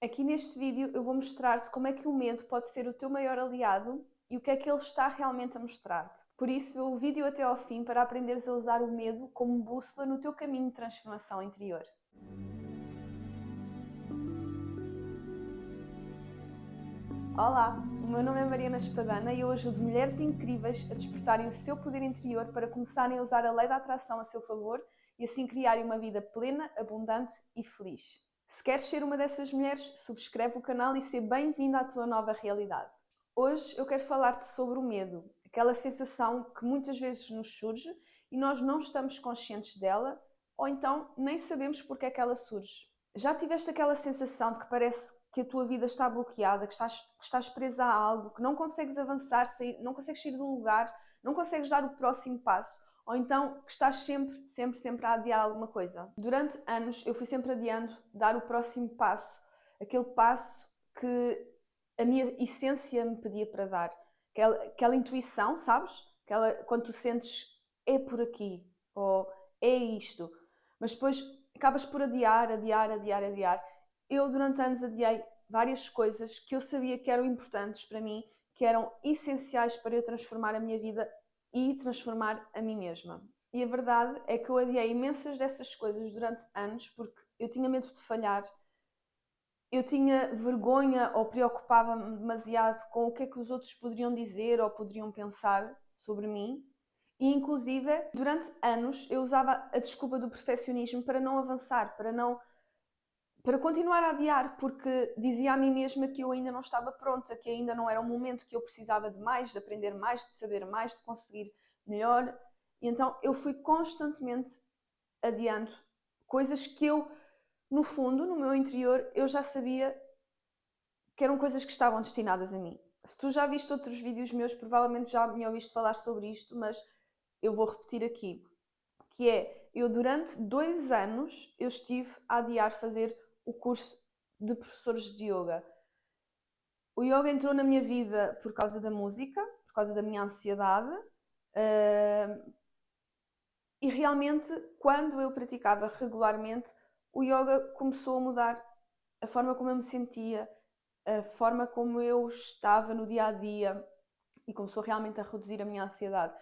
Aqui neste vídeo eu vou mostrar-te como é que o medo pode ser o teu maior aliado e o que é que ele está realmente a mostrar-te. Por isso, vê o vídeo até ao fim para aprenderes a usar o medo como bússola no teu caminho de transformação interior. Olá, o meu nome é Mariana Espadana e eu ajudo mulheres incríveis a despertarem o seu poder interior para começarem a usar a lei da atração a seu favor e assim criarem uma vida plena, abundante e feliz. Se queres ser uma dessas mulheres, subscreve o canal e seja bem-vinda à tua nova realidade. Hoje eu quero falar-te sobre o medo, aquela sensação que muitas vezes nos surge e nós não estamos conscientes dela ou então nem sabemos porque é que ela surge. Já tiveste aquela sensação de que parece que a tua vida está bloqueada, que estás presa a algo, que não consegues avançar, não consegues sair do lugar, não consegues dar o próximo passo? Ou então que estás sempre a adiar alguma coisa? Durante anos eu fui sempre adiando dar o próximo passo, aquele passo que a minha essência me pedia para dar. Aquela intuição, sabes? Quando tu sentes é por aqui, ou é isto. Mas depois acabas por adiar. Eu durante anos adiei várias coisas que eu sabia que eram importantes para mim, que eram essenciais para eu transformar a minha vida e transformar a mim mesma. E a verdade é que eu adiei imensas dessas coisas durante anos porque eu tinha medo de falhar, eu tinha vergonha ou preocupava-me demasiado com o que é que os outros poderiam dizer ou poderiam pensar sobre mim. E, inclusive, durante anos eu usava a desculpa do perfeccionismo para não avançar, para continuar a adiar, porque dizia a mim mesma que eu ainda não estava pronta, que ainda não era o momento, que eu precisava de mais, de aprender mais, de saber mais, de conseguir melhor. E então eu fui constantemente adiando coisas que eu, no fundo, no meu interior, eu já sabia que eram coisas que estavam destinadas a mim. Se tu já viste outros vídeos meus, provavelmente já me ouviste falar sobre isto, mas eu vou repetir aqui, que é, eu durante 2 anos eu estive a adiar fazer o curso de professores de yoga. O yoga entrou na minha vida por causa da música, por causa da minha ansiedade, e realmente, quando eu praticava regularmente, o yoga começou a mudar a forma como eu me sentia, a forma como eu estava no dia a dia e começou realmente a reduzir a minha ansiedade.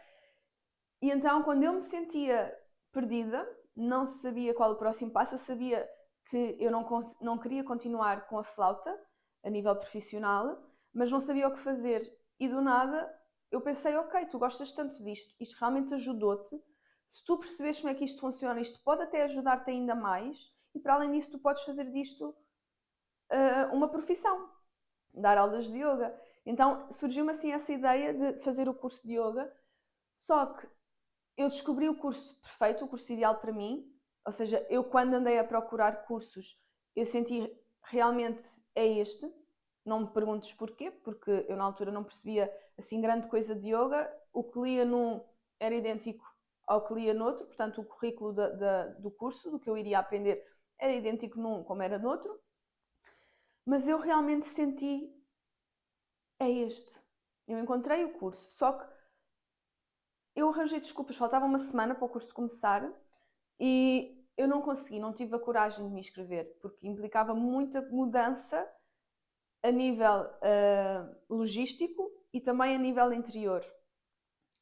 E então, quando eu me sentia perdida, não sabia qual o próximo passo, eu sabia que eu não queria continuar com a flauta a nível profissional, mas não sabia o que fazer. E do nada eu pensei, ok, tu gostas tanto disto, isto realmente ajudou-te. Se tu percebes como é que isto funciona, isto pode até ajudar-te ainda mais, e para além disso, tu podes fazer disto uma profissão, dar aulas de yoga. Então surgiu-me assim essa ideia de fazer o curso de yoga, só que eu descobri o curso perfeito, o curso ideal para mim, ou seja, eu quando andei a procurar cursos, eu senti realmente é este. Não me perguntes porquê, porque eu na altura não percebia assim grande coisa de yoga. O que lia num era idêntico ao que lia noutro, portanto o currículo do curso, do que eu iria aprender, era idêntico num como era noutro. Mas eu realmente senti é este. Eu encontrei o curso, só que eu arranjei desculpas, faltava uma semana para o curso começar e eu não consegui, não tive a coragem de me inscrever, porque implicava muita mudança a nível logístico e também a nível interior.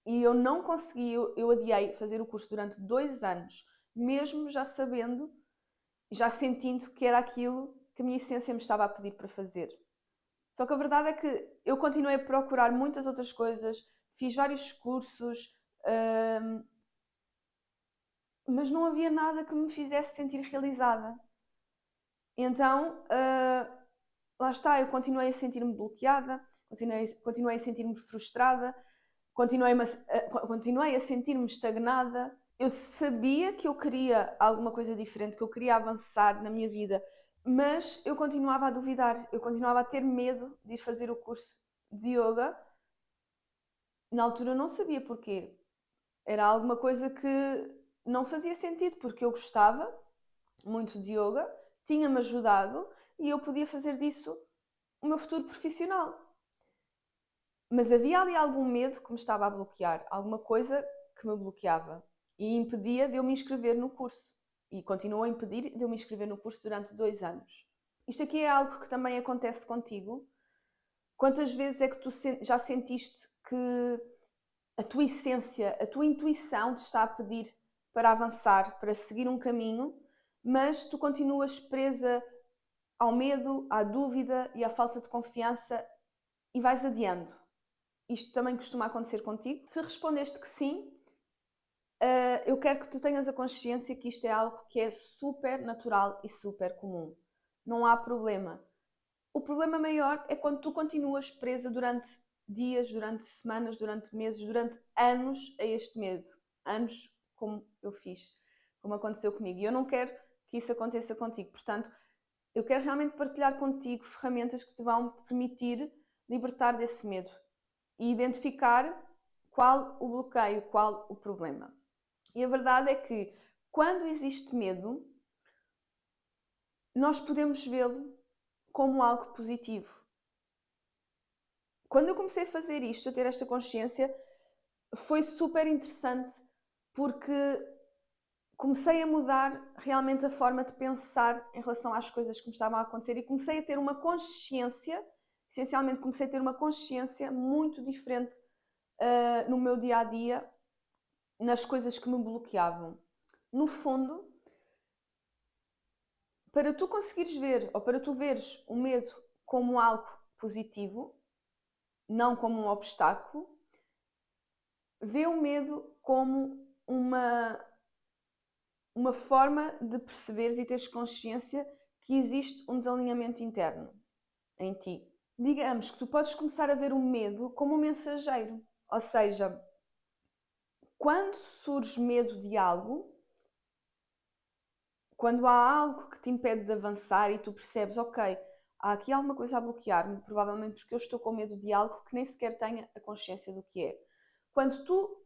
E eu não consegui, eu adiei fazer o curso durante 2 anos, mesmo já sabendo, já sentindo que era aquilo que a minha essência me estava a pedir para fazer. Só que a verdade é que eu continuei a procurar muitas outras coisas, fiz vários cursos, hum, mas não havia nada que me fizesse sentir realizada. Então, lá está, eu continuei a sentir-me bloqueada, continuei a sentir-me frustrada, continuei a sentir-me estagnada. Eu sabia que eu queria alguma coisa diferente, que eu queria avançar na minha vida, mas eu continuava a duvidar, eu continuava a ter medo de ir fazer o curso de yoga. Na altura eu não sabia porquê. Era alguma coisa que não fazia sentido, porque eu gostava muito de yoga, tinha-me ajudado e eu podia fazer disso o meu futuro profissional. Mas havia ali algum medo que me estava a bloquear, alguma coisa que me bloqueava e impedia de eu me inscrever no curso. E continuou a impedir de eu me inscrever no curso durante 2 anos. Isto aqui é algo que também acontece contigo? Quantas vezes é que tu já sentiste que a tua essência, a tua intuição te está a pedir para avançar, para seguir um caminho, mas tu continuas presa ao medo, à dúvida e à falta de confiança e vais adiando? Isto também costuma acontecer contigo? Se respondeste que sim, eu quero que tu tenhas a consciência que isto é algo que é super natural e super comum. Não há problema. O problema maior é quando tu continuas presa durante dias, durante semanas, durante meses, durante anos a este medo. Anos como eu fiz, como aconteceu comigo. E eu não quero que isso aconteça contigo. Portanto, eu quero realmente partilhar contigo ferramentas que te vão permitir libertar desse medo e identificar qual o bloqueio, qual o problema. E a verdade é que quando existe medo, nós podemos vê-lo como algo positivo. Quando eu comecei a fazer isto, a ter esta consciência, foi super interessante porque comecei a mudar realmente a forma de pensar em relação às coisas que me estavam a acontecer e comecei a ter uma consciência, essencialmente comecei a ter uma consciência muito diferente no meu dia a dia, nas coisas que me bloqueavam. No fundo, para tu conseguires ver, ou para tu veres o medo como algo positivo, não como um obstáculo, vê o medo como uma forma de perceberes e teres consciência que existe um desalinhamento interno em ti. Digamos que tu podes começar a ver o medo como um mensageiro, ou seja, quando surge medo de algo, quando há algo que te impede de avançar e tu percebes, ok, há aqui alguma coisa a bloquear-me, provavelmente porque eu estou com medo de algo que nem sequer tenha a consciência do que é. Quando tu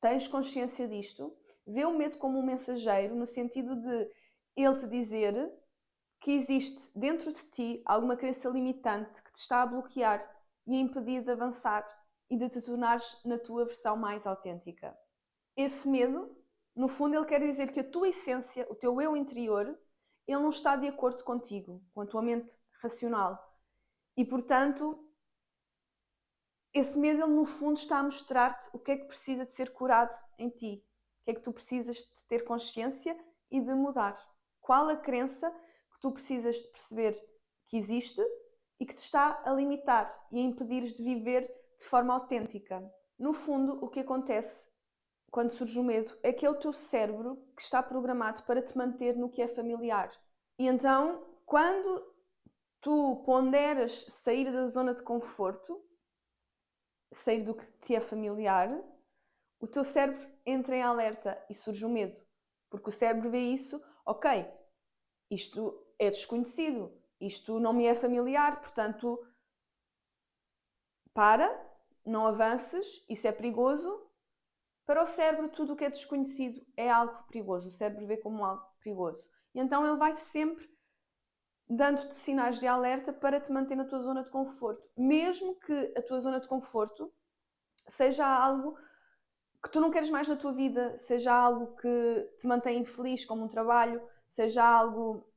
tens consciência disto, vê o medo como um mensageiro, no sentido de ele te dizer que existe dentro de ti alguma crença limitante que te está a bloquear e a impedir de avançar e de te tornares na tua versão mais autêntica. Esse medo, no fundo, ele quer dizer que a tua essência, o teu eu interior, ele não está de acordo contigo, com a tua mente racional. E, portanto, esse medo, ele, no fundo, está a mostrar-te o que é que precisa de ser curado em ti. O que é que tu precisas de ter consciência e de mudar. Qual a crença que tu precisas de perceber que existe e que te está a limitar e a impedires de viver de forma autêntica. No fundo, o que acontece quando surge o medo é que é o teu cérebro que está programado para te manter no que é familiar. E então, quando tu ponderas sair da zona de conforto, sair do que te é familiar, o teu cérebro entra em alerta e surge o medo. Porque o cérebro vê isso, ok, isto é desconhecido, isto não me é familiar, portanto, não avances, isso é perigoso. Para o cérebro, tudo o que é desconhecido é algo perigoso. O cérebro vê como algo perigoso. E então ele vai sempre dando-te sinais de alerta para te manter na tua zona de conforto. Mesmo que a tua zona de conforto seja algo que tu não queres mais na tua vida, seja algo que te mantém infeliz, como um trabalho, seja algo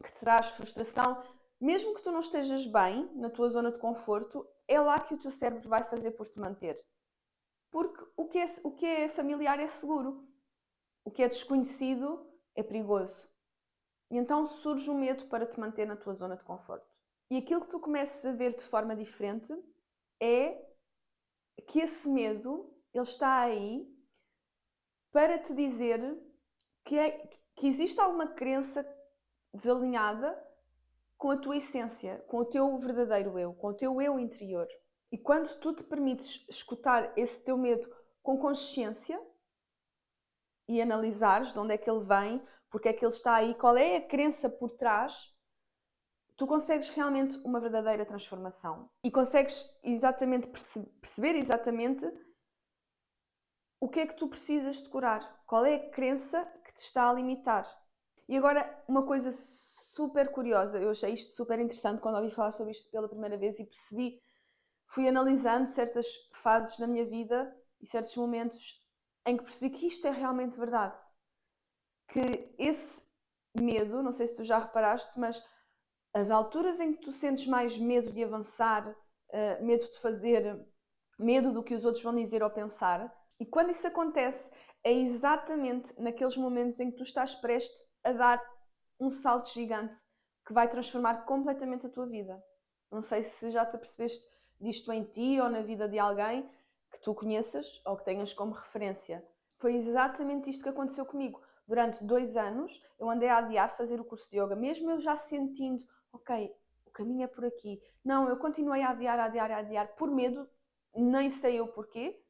que te traz frustração, mesmo que tu não estejas bem na tua zona de conforto, é lá que o teu cérebro vai fazer por te manter. Porque o que é familiar é seguro, o que é desconhecido é perigoso. E então surge o medo para te manter na tua zona de conforto. E aquilo que tu começas a ver de forma diferente é que esse medo, ele está aí para te dizer que existe alguma crença desalinhada com a tua essência, com o teu verdadeiro eu, com o teu eu interior. E quando tu te permites escutar esse teu medo com consciência e analisares de onde é que ele vem, porque é que ele está aí, qual é a crença por trás, tu consegues realmente uma verdadeira transformação. E consegues exatamente perceber exatamente o que é que tu precisas de curar, qual é a crença que te está a limitar. E agora, uma coisa super curiosa, eu achei isto super interessante quando ouvi falar sobre isto pela primeira vez e percebi, fui analisando certas fases na minha vida e certos momentos em que percebi que isto é realmente verdade. Que esse medo, não sei se tu já reparaste, mas As alturas em que tu sentes mais medo de avançar, medo de fazer, medo do que os outros vão dizer ou pensar, e quando isso acontece, é exatamente naqueles momentos em que tu estás prestes a dar um salto gigante que vai transformar completamente a tua vida. Não sei se já te apercebeste disto em ti ou na vida de alguém que tu conheças ou que tenhas como referência. Foi exatamente isto que aconteceu comigo. Durante 2 anos eu andei a adiar fazer o curso de yoga, mesmo eu já sentindo, ok, o caminho é por aqui. Não, eu continuei a adiar, por medo, nem sei eu porquê.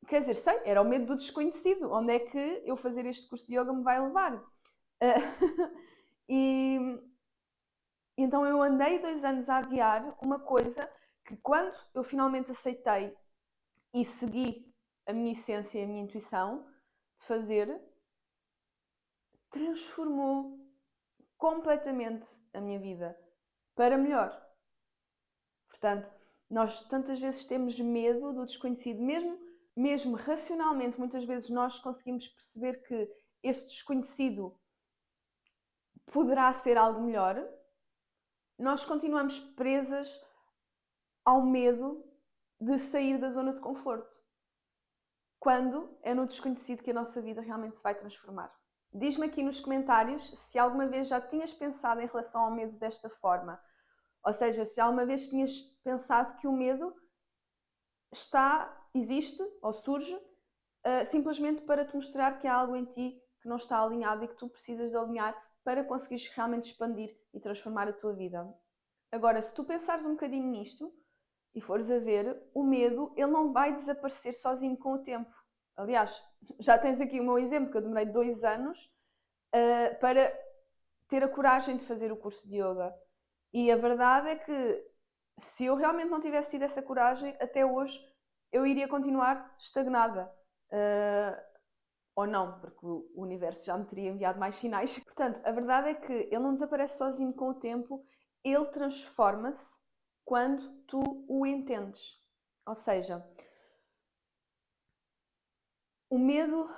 Quer dizer, sei, era o medo do desconhecido. Onde é que eu fazer este curso de yoga me vai levar? E então eu andei 2 anos a adiar uma coisa que quando eu finalmente aceitei e segui a minha essência e a minha intuição de fazer, transformou completamente a minha vida para melhor. Portanto, nós tantas vezes temos medo do desconhecido, mesmo racionalmente, muitas vezes nós conseguimos perceber que esse desconhecido poderá ser algo melhor, nós continuamos presas ao medo de sair da zona de conforto. Quando é no desconhecido que a nossa vida realmente se vai transformar. Diz-me aqui nos comentários se alguma vez já tinhas pensado em relação ao medo desta forma. Ou seja, se alguma vez tinhas pensado que o medo existe ou surge simplesmente para te mostrar que há algo em ti que não está alinhado e que tu precisas de alinhar para conseguires realmente expandir e transformar a tua vida. Agora, se tu pensares um bocadinho nisto e fores a ver, o medo ele não vai desaparecer sozinho com o tempo. Aliás, já tens aqui o meu exemplo, que eu demorei 2 anos para ter a coragem de fazer o curso de yoga. E a verdade é que se eu realmente não tivesse tido essa coragem, até hoje eu iria continuar estagnada. Ou não, porque o universo já me teria enviado mais sinais. Portanto, a verdade é que ele não desaparece sozinho com o tempo, ele transforma-se quando tu o entendes. Ou seja, o medo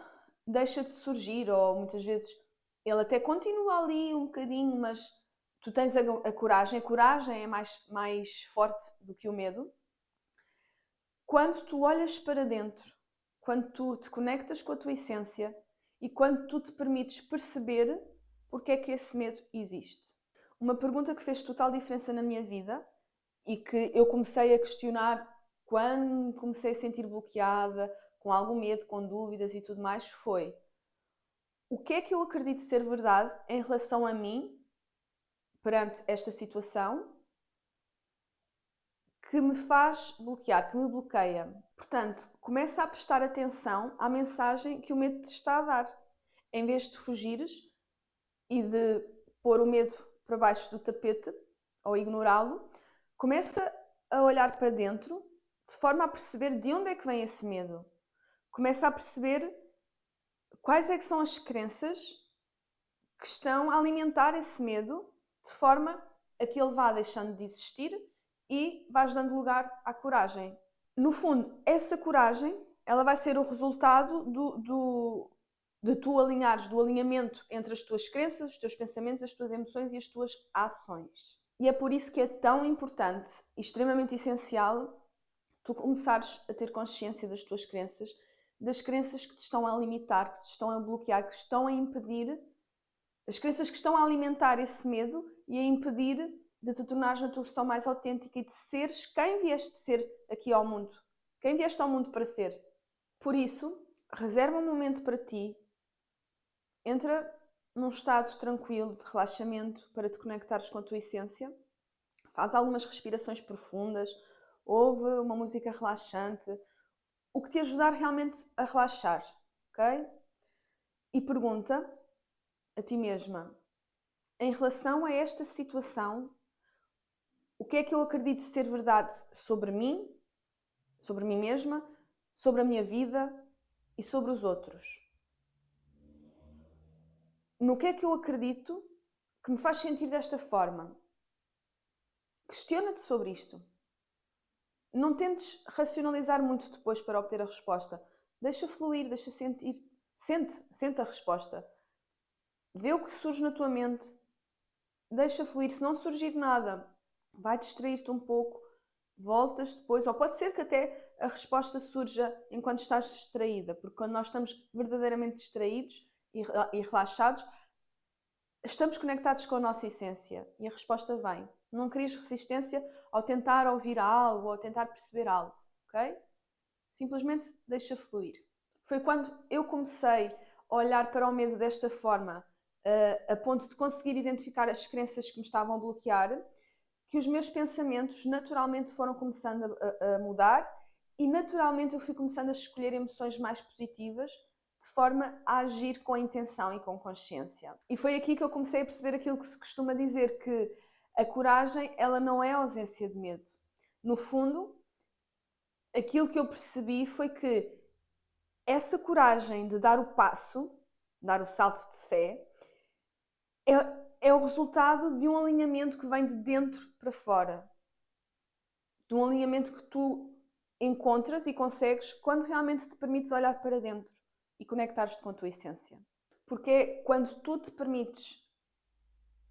deixa de surgir, ou muitas vezes ele até continua ali um bocadinho, mas tu tens a coragem é mais forte do que o medo. Quando tu olhas para dentro, quando tu te conectas com a tua essência e quando tu te permites perceber porque é que esse medo existe. Uma pergunta que fez total diferença na minha vida e que eu comecei a questionar quando comecei a sentir bloqueada, com algum medo, com dúvidas e tudo mais, foi: o que é que eu acredito ser verdade em relação a mim perante esta situação que me faz bloquear, que me bloqueia? Portanto, começa a prestar atenção à mensagem que o medo te está a dar. Em vez de fugires e de pôr o medo para baixo do tapete ou ignorá-lo, começa a olhar para dentro de forma a perceber de onde é que vem esse medo. Começa a perceber quais é que são as crenças que estão a alimentar esse medo de forma a que ele vá deixando de existir e vais dando lugar à coragem. No fundo, essa coragem ela vai ser o resultado de tu alinhares, do alinhamento entre as tuas crenças, os teus pensamentos, as tuas emoções e as tuas ações. E é por isso que é tão importante e extremamente essencial tu começares a ter consciência das tuas crenças, das crenças que te estão a limitar, que te estão a bloquear, que estão a impedir, as crenças que estão a alimentar esse medo e a impedir de te tornares na tua versão mais autêntica e de seres quem vieste ser aqui ao mundo. Quem vieste ao mundo para ser. Por isso, reserva um momento para ti, entra num estado tranquilo de relaxamento para te conectares com a tua essência, faz algumas respirações profundas, ouve uma música relaxante, o que te ajudar realmente a relaxar, ok? E pergunta a ti mesma, em relação a esta situação, o que é que eu acredito ser verdade sobre mim mesma, sobre a minha vida e sobre os outros? No que é que eu acredito que me faz sentir desta forma? Questiona-te sobre isto. Não tentes racionalizar muito depois para obter a resposta. Deixa fluir, deixa sentir. Sente a resposta. Vê o que surge na tua mente. deixa fluir. Se não surgir nada, vai distrair-te um pouco, voltas depois, ou pode ser que até a resposta surja enquanto estás distraída, porque quando nós estamos verdadeiramente distraídos e relaxados, estamos conectados com a nossa essência e a resposta vem. Não crias resistência ao tentar ouvir algo ou ao tentar perceber algo, ok? Simplesmente deixa fluir. Foi quando eu comecei a olhar para o medo desta forma, a ponto de conseguir identificar as crenças que me estavam a bloquear, que os meus pensamentos naturalmente foram começando a mudar e naturalmente eu fui começando a escolher emoções mais positivas, de forma a agir com intenção e com consciência. E foi aqui que eu comecei a perceber aquilo que se costuma dizer, que a coragem, ela não é a ausência de medo. No fundo, aquilo que eu percebi foi que essa coragem de dar o passo, dar o salto de fé, é o resultado de um alinhamento que vem de dentro para fora. De um alinhamento que tu encontras e consegues quando realmente te permites olhar para dentro e conectares-te com a tua essência. Porque é quando tu te permites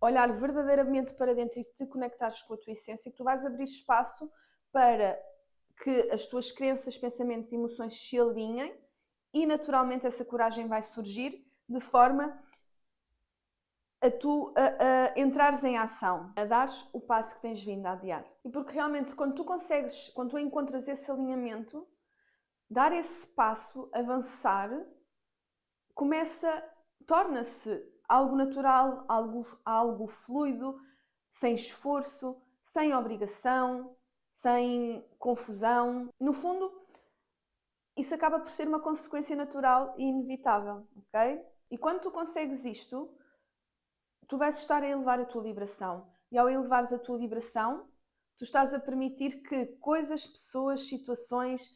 olhar verdadeiramente para dentro e te conectares com a tua essência que tu vais abrir espaço para que as tuas crenças, pensamentos e emoções se alinhem e naturalmente essa coragem vai surgir de forma a tu entrares em ação, a dares o passo que tens vindo a adiar. E porque realmente quando tu encontras esse alinhamento, dar esse passo, avançar, torna-se algo natural, algo fluido, sem esforço, sem obrigação, sem confusão. No fundo, isso acaba por ser uma consequência natural e inevitável, ok? E quando tu consegues isto, tu vais estar a elevar a tua vibração. E ao elevares a tua vibração, tu estás a permitir que coisas, pessoas, situações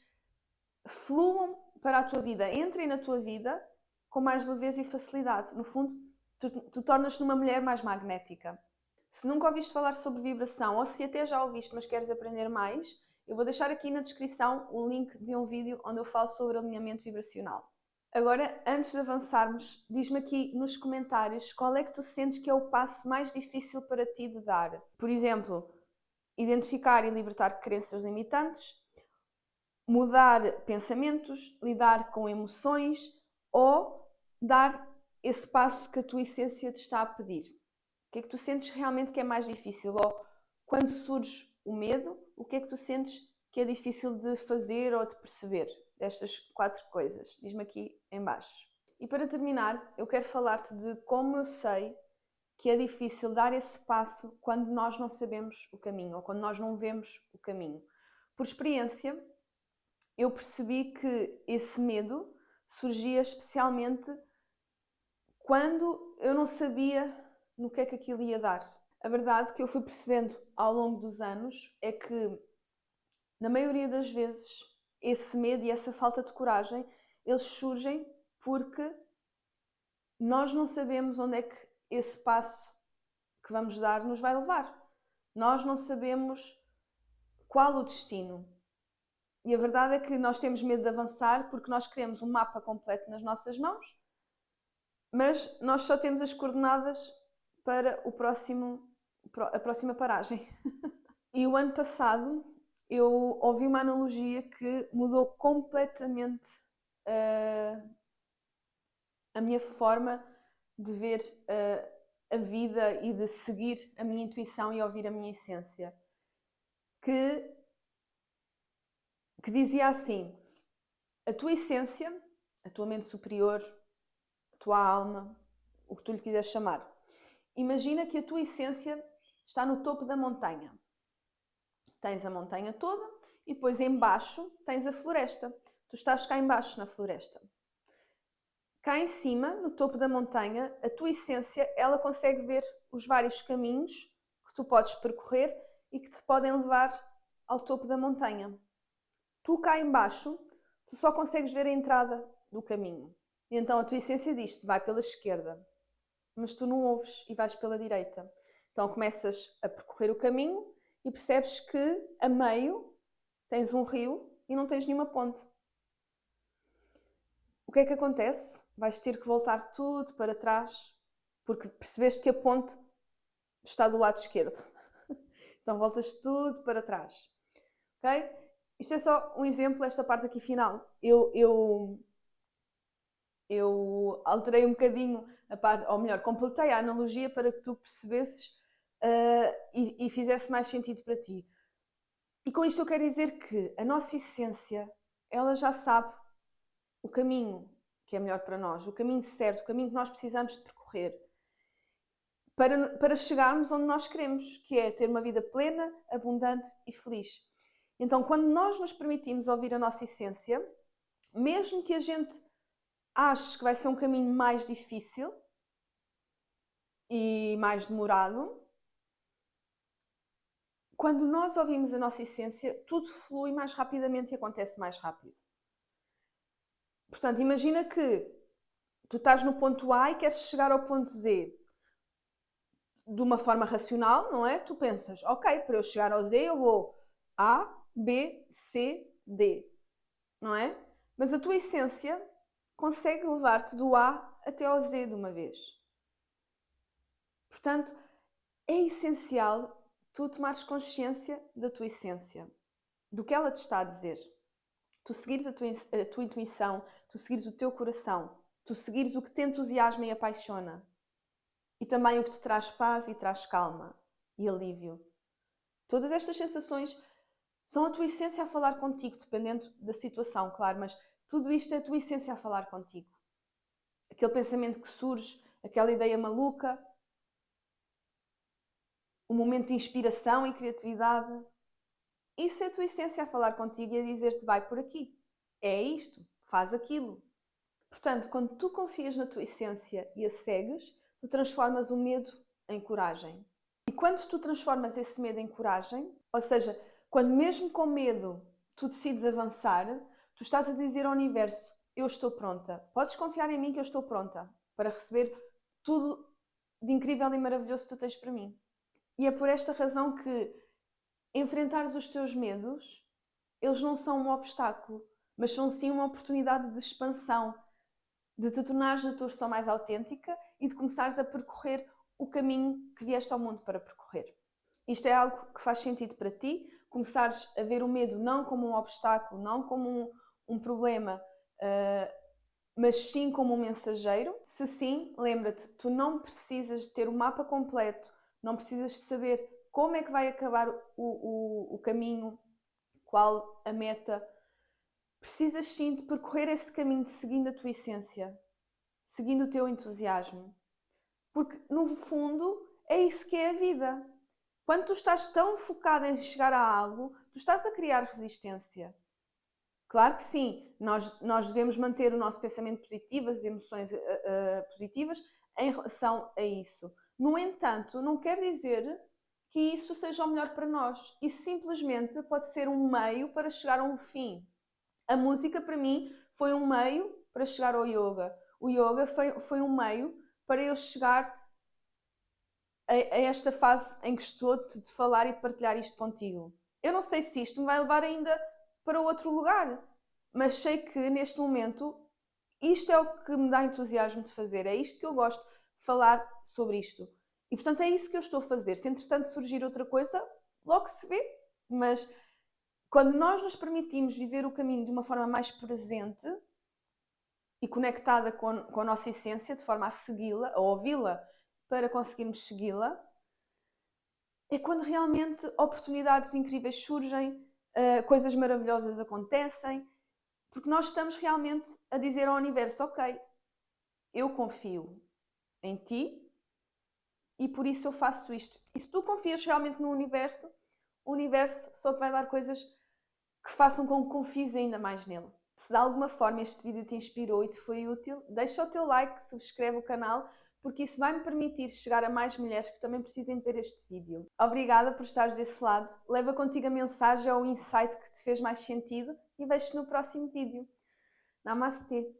fluam para a tua vida, entrem na tua vida com mais leveza e facilidade. No fundo, tu tornas-te uma mulher mais magnética. Se nunca ouviste falar sobre vibração, ou se até já ouviste, mas queres aprender mais, eu vou deixar aqui na descrição o link de um vídeo onde eu falo sobre alinhamento vibracional. Agora, antes de avançarmos, diz-me aqui nos comentários qual é que tu sentes que é o passo mais difícil para ti de dar. Por exemplo, identificar e libertar crenças limitantes, mudar pensamentos, lidar com emoções ou dar esse passo que a tua essência te está a pedir. O que é que tu sentes realmente que é mais difícil? Ou quando surge o medo, o que é que tu sentes que é difícil de fazer ou de perceber destas 4 coisas? Diz-me aqui em baixo. E para terminar, eu quero falar-te de como eu sei que é difícil dar esse passo quando nós não sabemos o caminho ou quando nós não vemos o caminho. Por experiência, eu percebi que esse medo surgia especialmente quando eu não sabia no que é que aquilo ia dar. A verdade que eu fui percebendo ao longo dos anos é que, na maioria das vezes, esse medo e essa falta de coragem, eles surgem porque nós não sabemos onde é que esse passo que vamos dar nos vai levar. Nós não sabemos qual o destino. E a verdade é que nós temos medo de avançar porque nós queremos um mapa completo nas nossas mãos, mas nós só temos as coordenadas para a próxima paragem. E o ano passado eu ouvi uma analogia que mudou completamente a minha forma de ver a vida e de seguir a minha intuição e ouvir a minha essência. Que dizia assim: a tua essência, a tua mente superior, a tua alma, o que tu lhe quiseres chamar. Imagina que a tua essência está no topo da montanha. Tens a montanha toda e depois embaixo tens a floresta. Tu estás cá embaixo na floresta. Cá em cima, no topo da montanha, a tua essência, ela consegue ver os vários caminhos que tu podes percorrer e que te podem levar ao topo da montanha. Tu cá embaixo, tu só consegues ver a entrada do caminho. E então a tua essência diz-te, vai pela esquerda. Mas tu não ouves e vais pela direita. Então começas a percorrer o caminho e percebes que a meio tens um rio e não tens nenhuma ponte. O que é que acontece? Vais ter que voltar tudo para trás porque percebeste que a ponte está do lado esquerdo. Então voltas tudo para trás. Ok? Isto é só um exemplo, esta parte aqui final. Eu alterei um bocadinho a parte, ou melhor, completei a analogia para que tu percebesses e fizesse mais sentido para ti. E com isto eu quero dizer que a nossa essência, ela já sabe o caminho que é melhor para nós, o caminho certo, o caminho que nós precisamos de percorrer para chegarmos onde nós queremos, que é ter uma vida plena, abundante e feliz. Então, quando nós nos permitimos ouvir a nossa essência, mesmo que a gente ache que vai ser um caminho mais difícil e mais demorado, quando nós ouvimos a nossa essência, tudo flui mais rapidamente e acontece mais rápido. Portanto, imagina que tu estás no ponto A e queres chegar ao ponto Z de uma forma racional, não é? Tu pensas, ok, para eu chegar ao Z eu vou A, B, C, D, não é? Mas a tua essência consegue levar-te do A até ao Z de uma vez. Portanto, é essencial tu tomares consciência da tua essência, do que ela te está a dizer. Tu seguires a tua intuição, tu seguires o teu coração, tu seguires o que te entusiasma e apaixona. E também o que te traz paz e traz calma e alívio. Todas estas sensações são a tua essência a falar contigo, dependendo da situação, claro, mas tudo isto é a tua essência a falar contigo. Aquele pensamento que surge, aquela ideia maluca, o momento de inspiração e criatividade, isso é a tua essência a falar contigo e a dizer-te vai por aqui, é isto, faz aquilo. Portanto, quando tu confias na tua essência e a segues, tu transformas o medo em coragem. E quando tu transformas esse medo em coragem, ou seja, quando mesmo com medo tu decides avançar, tu estás a dizer ao universo, eu estou pronta, podes confiar em mim que eu estou pronta para receber tudo de incrível e maravilhoso que tu tens para mim. E é por esta razão que enfrentares os teus medos, eles não são um obstáculo, mas são sim uma oportunidade de expansão, de te tornares a tua versão mais autêntica e de começares a percorrer o caminho que vieste ao mundo para percorrer. Isto é algo que faz sentido para ti, começares a ver o medo não como um obstáculo, não como um problema, mas sim como um mensageiro. Se sim, lembra-te, tu não precisas de ter o mapa completo, não precisas de saber como é que vai acabar o caminho, qual a meta. Precisas sim de percorrer esse caminho seguindo a tua essência, seguindo o teu entusiasmo. Porque, no fundo, é isso que é a vida. Quando tu estás tão focado em chegar a algo, tu estás a criar resistência. Claro que sim, nós devemos manter o nosso pensamento positivo, as emoções positivas em relação a isso. No entanto, não quer dizer que isso seja o melhor para nós. Isso simplesmente pode ser um meio para chegar a um fim. A música, para mim, foi um meio para chegar ao yoga. O yoga foi um meio para eu chegar a esta fase em que estou de falar e de partilhar isto contigo. Eu não sei se isto me vai levar ainda para outro lugar, mas sei que neste momento isto é o que me dá entusiasmo de fazer, é isto que eu gosto de falar sobre isto. E portanto é isso que eu estou a fazer. Se entretanto surgir outra coisa, logo se vê. Mas quando nós nos permitimos viver o caminho de uma forma mais presente e conectada com a nossa essência, de forma a segui-la, a ouvi-la para conseguirmos segui-la, é quando realmente oportunidades incríveis surgem, coisas maravilhosas acontecem, porque nós estamos realmente a dizer ao universo, ok, eu confio em ti e por isso eu faço isto. E se tu confias realmente no universo, o universo só te vai dar coisas que façam com que confies ainda mais nele. Se de alguma forma este vídeo te inspirou e te foi útil, deixa o teu like, subscreve o canal, porque isso vai me permitir chegar a mais mulheres que também precisem de ver este vídeo. Obrigada por estares desse lado, leva contigo a mensagem ou o insight que te fez mais sentido e vejo-te no próximo vídeo. Namastê!